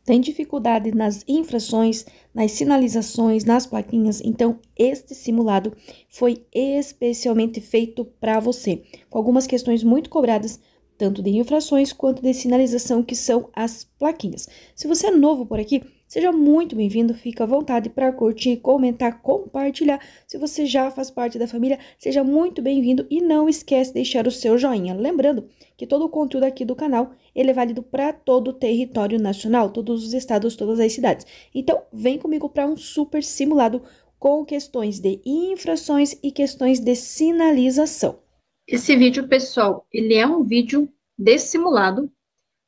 Tem dificuldade nas infrações, nas sinalizações, nas plaquinhas? Então, este simulado foi especialmente feito para você, com algumas questões muito cobradas, tanto de infrações quanto de sinalização, que são as plaquinhas. Se você é novo por aqui, seja muito bem-vindo, fica à vontade para curtir, comentar, compartilhar. Se você já faz parte da família, seja muito bem-vindo e não esquece de deixar o seu joinha. Lembrando que todo o conteúdo aqui do canal, ele é válido para todo o território nacional, todos os estados, todas as cidades. Então, vem comigo para um super simulado com questões de infrações e questões de sinalização. Esse vídeo, pessoal, ele é um vídeo de simulado,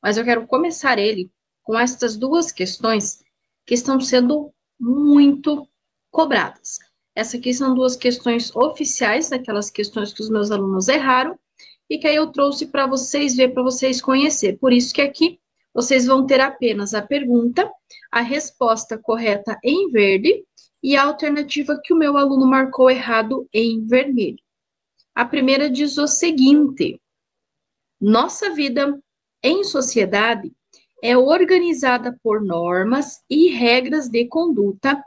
mas eu quero começar ele com estas duas questões que estão sendo muito cobradas. Essa aqui são duas questões oficiais, daquelas questões que os meus alunos erraram, e que aí eu trouxe para vocês ver, para vocês conhecer. Por isso que aqui vocês vão ter apenas a pergunta, a resposta correta em verde e a alternativa que o meu aluno marcou errado em vermelho. A primeira diz o seguinte: nossa vida em sociedade é organizada por normas e regras de conduta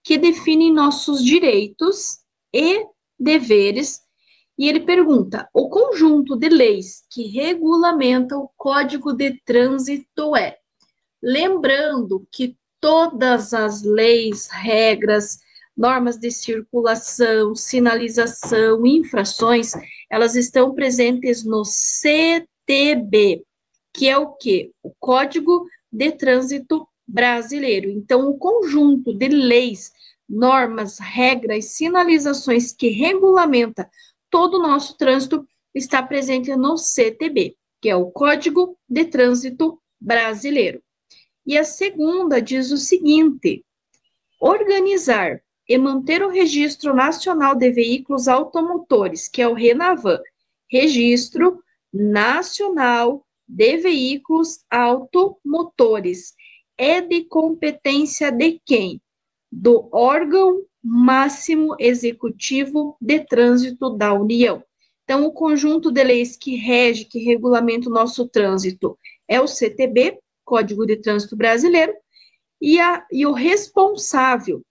que definem nossos direitos e deveres. E ele pergunta: o conjunto de leis que regulamenta o Código de Trânsito é? Lembrando que todas as leis, regras, normas de circulação, sinalização, infrações, elas estão presentes no CTB, que é o quê? O Código de Trânsito Brasileiro. Então, o conjunto de leis, normas, regras, sinalizações que regulamenta todo o nosso trânsito está presente no CTB, que é o Código de Trânsito Brasileiro. E a segunda diz o seguinte: organizar e manter o Registro Nacional de Veículos Automotores, que é o RENAVAM, Registro Nacional de Veículos Automotores, é de competência de quem? Do órgão máximo executivo de trânsito da União. Então, o conjunto de leis que rege, que regulamenta o nosso trânsito é o CTB, Código de Trânsito Brasileiro, e o responsável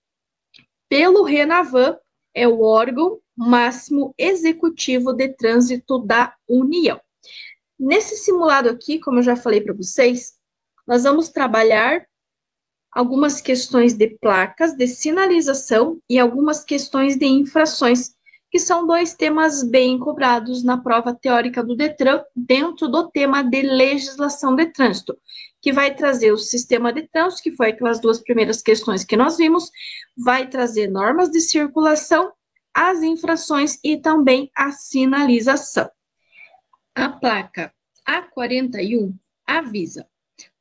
pelo RENAVAM é o órgão máximo executivo de trânsito da União. Nesse simulado aqui, como eu já falei para vocês, nós vamos trabalhar algumas questões de placas, de sinalização e algumas questões de infrações, que são dois temas bem cobrados na prova teórica do Detran, dentro do tema de legislação de trânsito, que vai trazer o sistema de trânsito, que foi aquelas duas primeiras questões que nós vimos, vai trazer normas de circulação, as infrações e também a sinalização. A placa A41 avisa: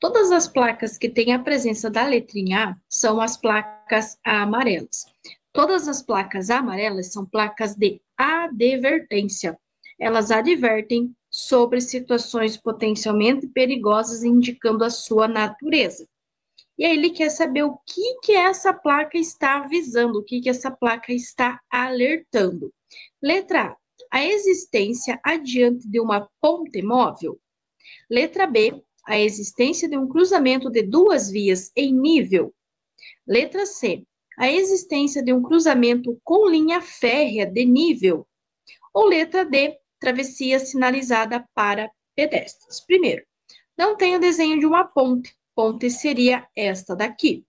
todas as placas que têm a presença da letrinha A são as placas amarelas. Todas as placas amarelas são placas de advertência. Elas advertem sobre situações potencialmente perigosas, indicando a sua natureza. E aí ele quer saber o que essa placa está avisando, o que essa placa está alertando. Letra A, a existência adiante de uma ponte móvel. Letra B, a existência de um cruzamento de duas vias em nível. Letra C, a existência de um cruzamento com linha férrea de nível. Ou letra D, travessia sinalizada para pedestres. Primeiro, não tem o desenho de uma ponte. Ponte seria esta daqui.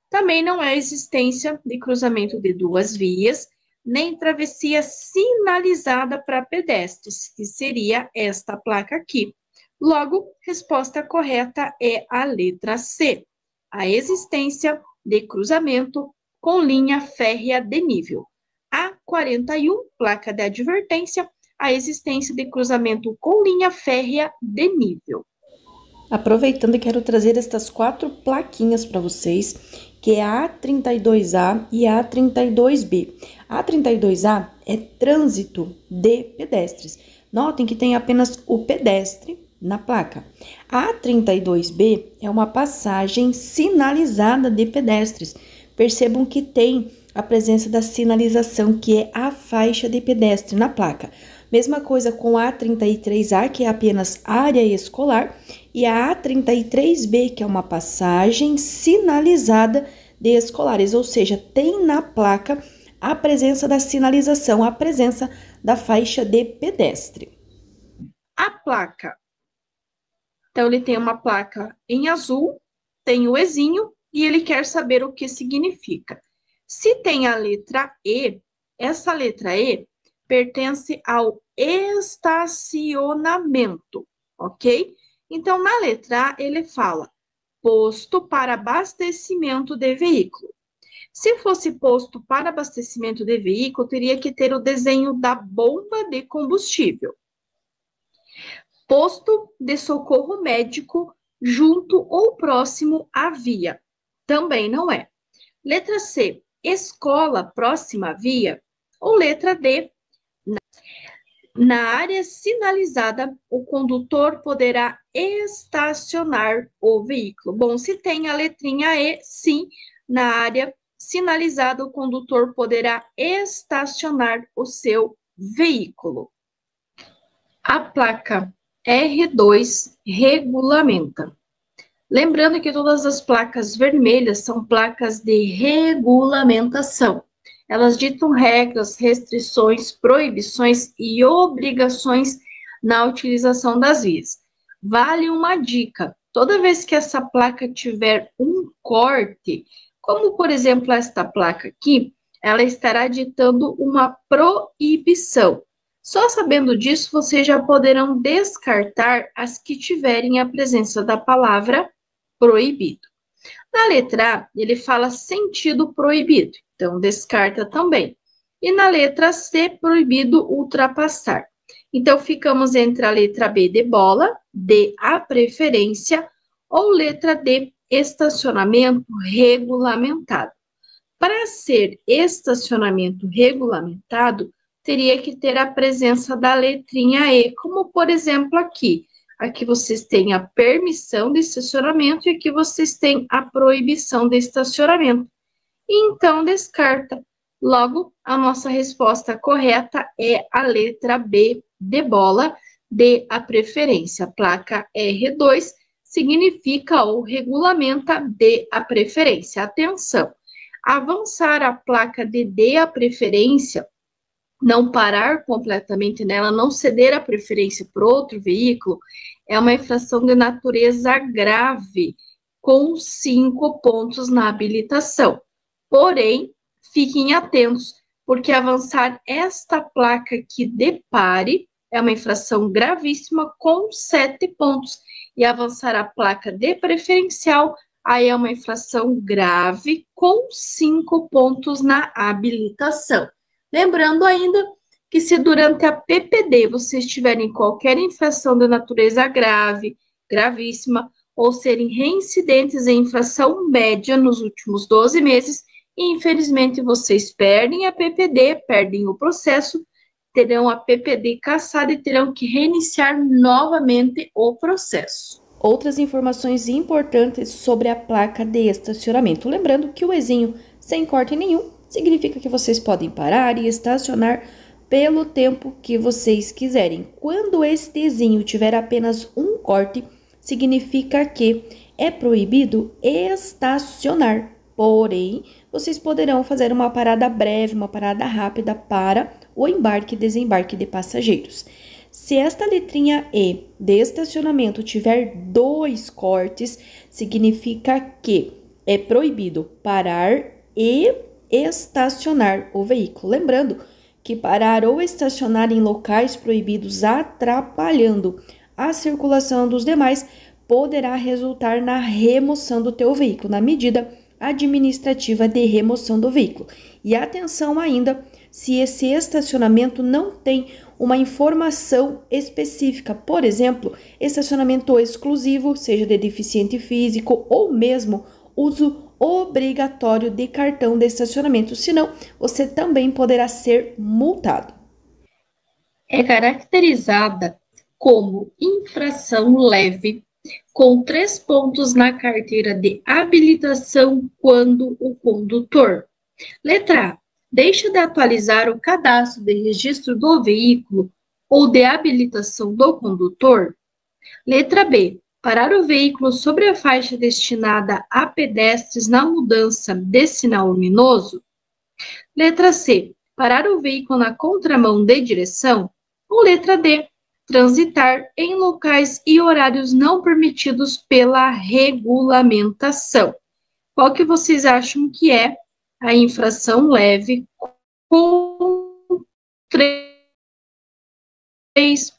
Também não é a existência de cruzamento de duas vias, nem travessia sinalizada para pedestres, que seria esta placa aqui. Logo, resposta correta é a letra C, a existência de cruzamento com linha férrea de nível. A41, placa de advertência, a existência de cruzamento com linha férrea de nível. Aproveitando, quero trazer estas 4 plaquinhas para vocês, que é a A32A e a A32B. A A32A é trânsito de pedestres. Notem que tem apenas o pedestre na placa. A A32B é uma passagem sinalizada de pedestres. Percebam que tem a presença da sinalização, que é a faixa de pedestre na placa. Mesma coisa com a A33A, que é apenas área escolar, e a A33B, que é uma passagem sinalizada de escolares, ou seja, tem na placa a presença da sinalização, a presença da faixa de pedestre. A placa. Então, ele tem uma placa em azul, tem o Ezinho, e ele quer saber o que significa. Se tem a letra E, essa letra E pertence ao estacionamento, ok? Então, na letra A, ele fala posto para abastecimento de veículo. Se fosse posto para abastecimento de veículo, teria que ter o desenho da bomba de combustível. Posto de socorro médico junto ou próximo à via. Também não é. Letra C, escola próxima à via. Ou letra D, na área sinalizada, o condutor poderá estacionar o veículo. Bom, se tem a letrinha E, sim, na área sinalizada, o condutor poderá estacionar o seu veículo. A placa R2 regulamenta. Lembrando que todas as placas vermelhas são placas de regulamentação. Elas ditam regras, restrições, proibições e obrigações na utilização das vias. Vale uma dica: toda vez que essa placa tiver um corte, como por exemplo esta placa aqui, ela estará ditando uma proibição. Só sabendo disso, vocês já poderão descartar as que tiverem a presença da palavra proibido. Na letra A, ele fala sentido proibido, então descarta também. E na letra C, proibido ultrapassar. Então, ficamos entre a letra B de bola, D, a preferência, ou letra D, estacionamento regulamentado. Para ser estacionamento regulamentado, teria que ter a presença da letrinha E, como por exemplo aqui. Aqui vocês têm a permissão de estacionamento e aqui vocês têm a proibição de estacionamento. E então descarta. Logo, a nossa resposta correta é a letra B de bola, D a preferência. A placa R2 significa ou regulamenta D a preferência. Atenção! Avançar a placa de D a preferência, não parar completamente nela, não ceder a preferência para outro veículo, é uma infração de natureza grave, com 5 pontos na habilitação. Porém, fiquem atentos, porque avançar esta placa que depare é uma infração gravíssima com 7 pontos. E avançar a placa de preferencial, aí é uma infração grave com 5 pontos na habilitação. Lembrando ainda que se durante a PPD vocês tiverem qualquer infração de natureza grave, gravíssima, ou serem reincidentes em infração média nos últimos 12 meses, infelizmente vocês perdem a PPD, perdem o processo, terão a PPD cassada e terão que reiniciar novamente o processo. Outras informações importantes sobre a placa de estacionamento. Lembrando que o Ezinho sem corte nenhum significa que vocês podem parar e estacionar pelo tempo que vocês quiserem. Quando este Ezinho tiver apenas um corte, significa que é proibido estacionar. Porém, vocês poderão fazer uma parada breve, uma parada rápida para o embarque e desembarque de passageiros. Se esta letrinha E de estacionamento tiver 2 cortes, significa que é proibido parar e estacionar o veículo. Lembrando que parar ou estacionar em locais proibidos atrapalhando a circulação dos demais poderá resultar na remoção do teu veículo, na medida administrativa de remoção do veículo. E atenção ainda, se esse estacionamento não tem uma informação específica, por exemplo, estacionamento exclusivo, seja de deficiente físico ou mesmo uso obrigatório de cartão de estacionamento, senão você também poderá ser multado. É caracterizada como infração leve, com 3 pontos na carteira de habilitação quando o condutor. Letra A. Deixa de atualizar o cadastro de registro do veículo ou de habilitação do condutor? Letra B. Parar o veículo sobre a faixa destinada a pedestres na mudança de sinal luminoso? Letra C. Parar o veículo na contramão de direção? Ou letra D. Transitar em locais e horários não permitidos pela regulamentação? Qual que vocês acham que é a infração leve com 3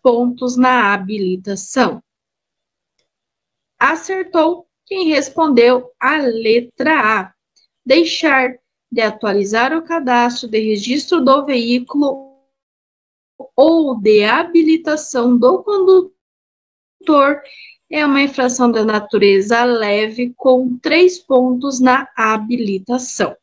pontos na habilitação? Acertou quem respondeu a letra A. Deixar de atualizar o cadastro de registro do veículo ou de habilitação do condutor é uma infração de natureza leve com 3 pontos na habilitação.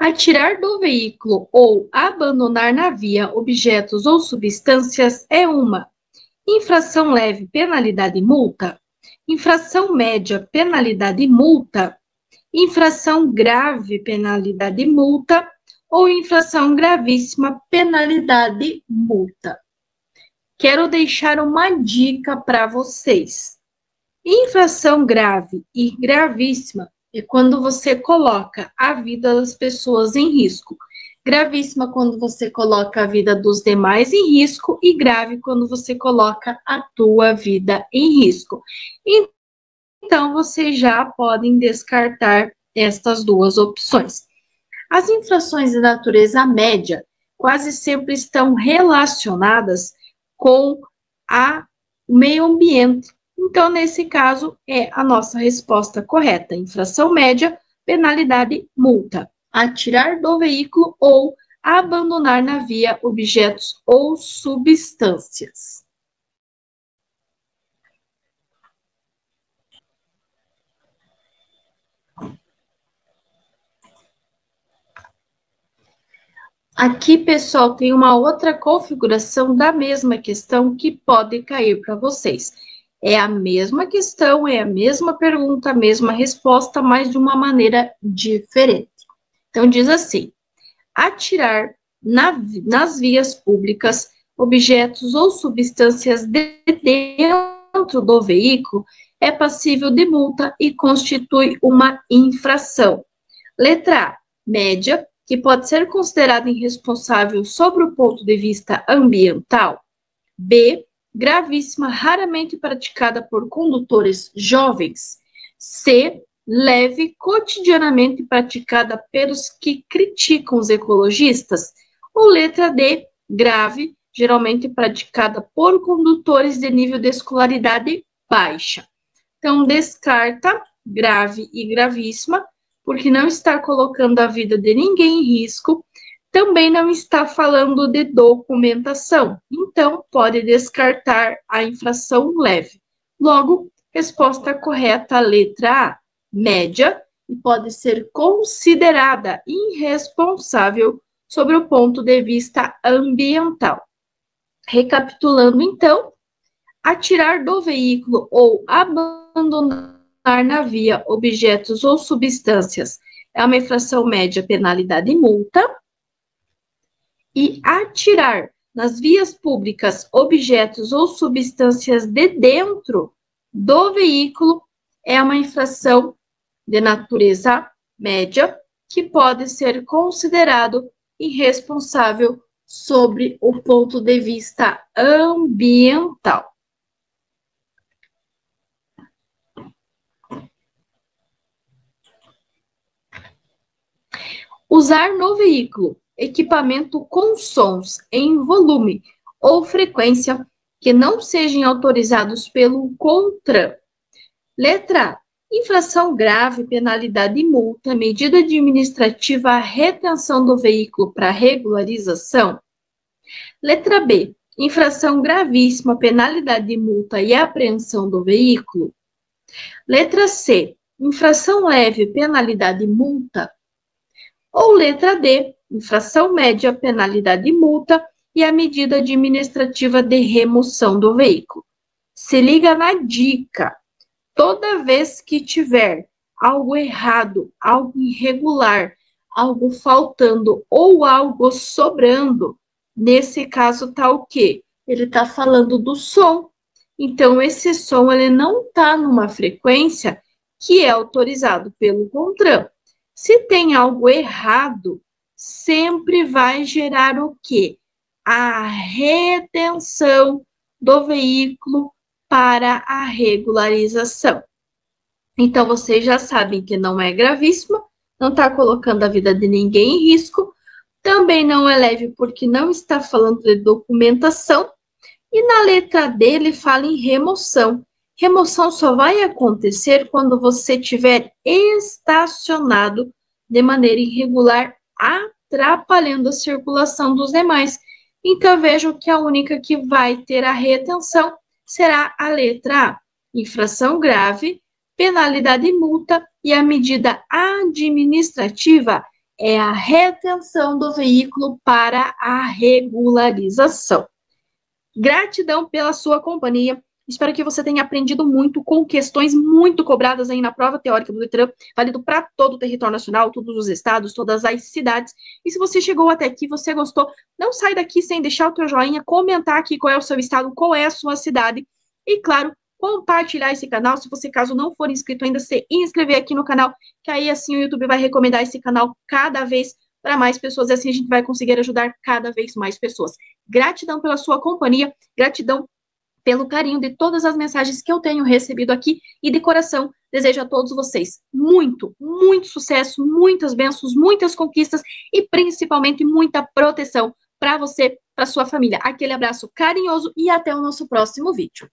Atirar do veículo ou abandonar na via objetos ou substâncias é uma infração leve, penalidade e multa, infração média, penalidade e multa, infração grave, penalidade e multa, ou infração gravíssima, penalidade e multa. Quero deixar uma dica para vocês. Infração grave e gravíssima é quando você coloca a vida das pessoas em risco. Gravíssima quando você coloca a vida dos demais em risco e grave quando você coloca a tua vida em risco. Então, vocês já podem descartar estas duas opções. As infrações de natureza média quase sempre estão relacionadas com o meio ambiente. Então, nesse caso, é a nossa resposta correta. Infração média, penalidade, multa. Atirar do veículo ou abandonar na via objetos ou substâncias. Aqui, pessoal, tem uma outra configuração da mesma questão que pode cair para vocês. É a mesma questão, é a mesma pergunta, a mesma resposta, mas de uma maneira diferente. Então, diz assim: atirar nas vias públicas objetos ou substâncias dentro do veículo é passível de multa e constitui uma infração. Letra A, média, que pode ser considerada irresponsável sobre o ponto de vista ambiental. B, gravíssima, raramente praticada por condutores jovens. C, leve, cotidianamente praticada pelos que criticam os ecologistas. Ou letra D, grave, geralmente praticada por condutores de nível de escolaridade baixa. Então, descarta grave e gravíssima, porque não está colocando a vida de ninguém em risco, também não está falando de documentação, então pode descartar a infração leve. Logo, resposta correta, letra A, média, e pode ser considerada irresponsável sobre o ponto de vista ambiental. Recapitulando, então, atirar do veículo ou abandonar na via objetos ou substâncias é uma infração média, penalidade e multa. E atirar nas vias públicas objetos ou substâncias de dentro do veículo é uma infração de natureza média que pode ser considerado irresponsável sobre o ponto de vista ambiental. Usar no veículo equipamento com sons em volume ou frequência que não sejam autorizados pelo CONTRAN. Letra A. Infração grave, penalidade e multa, medida administrativa, retenção do veículo para regularização. Letra B. Infração gravíssima, penalidade e multa e apreensão do veículo. Letra C. Infração leve, penalidade e multa. Ou letra D, infração média, penalidade e multa e a medida administrativa de remoção do veículo. Se liga na dica. Toda vez que tiver algo errado, algo irregular, algo faltando ou algo sobrando, nesse caso tá o quê? Ele está falando do som. Então, esse som ele não está numa frequência que é autorizado pelo CONTRAN. Se tem algo errado, sempre vai gerar o quê? A retenção do veículo para a regularização. Então, vocês já sabem que não é gravíssimo, não está colocando a vida de ninguém em risco, também não é leve porque não está falando de documentação, e na letra D ele fala em remoção. Remoção só vai acontecer quando você estiver estacionado de maneira irregular, atrapalhando a circulação dos demais. Então, vejo que a única que vai ter a retenção será a letra A. Infração grave, penalidade e multa, e a medida administrativa é a retenção do veículo para a regularização. Gratidão pela sua companhia. Espero que você tenha aprendido muito com questões muito cobradas aí na prova teórica do Detran, válido para todo o território nacional, todos os estados, todas as cidades. E se você chegou até aqui, você gostou, não sai daqui sem deixar o teu joinha, comentar aqui qual é o seu estado, qual é a sua cidade. E, claro, compartilhar esse canal. Se você, caso não for inscrito ainda, se inscrever aqui no canal, que aí assim o YouTube vai recomendar esse canal cada vez para mais pessoas, e assim a gente vai conseguir ajudar cada vez mais pessoas. Gratidão pela sua companhia, gratidão pelo carinho de todas as mensagens que eu tenho recebido aqui, e de coração desejo a todos vocês muito, muito sucesso, muitas bênçãos, muitas conquistas e principalmente muita proteção para você, para sua família. Aquele abraço carinhoso e até o nosso próximo vídeo.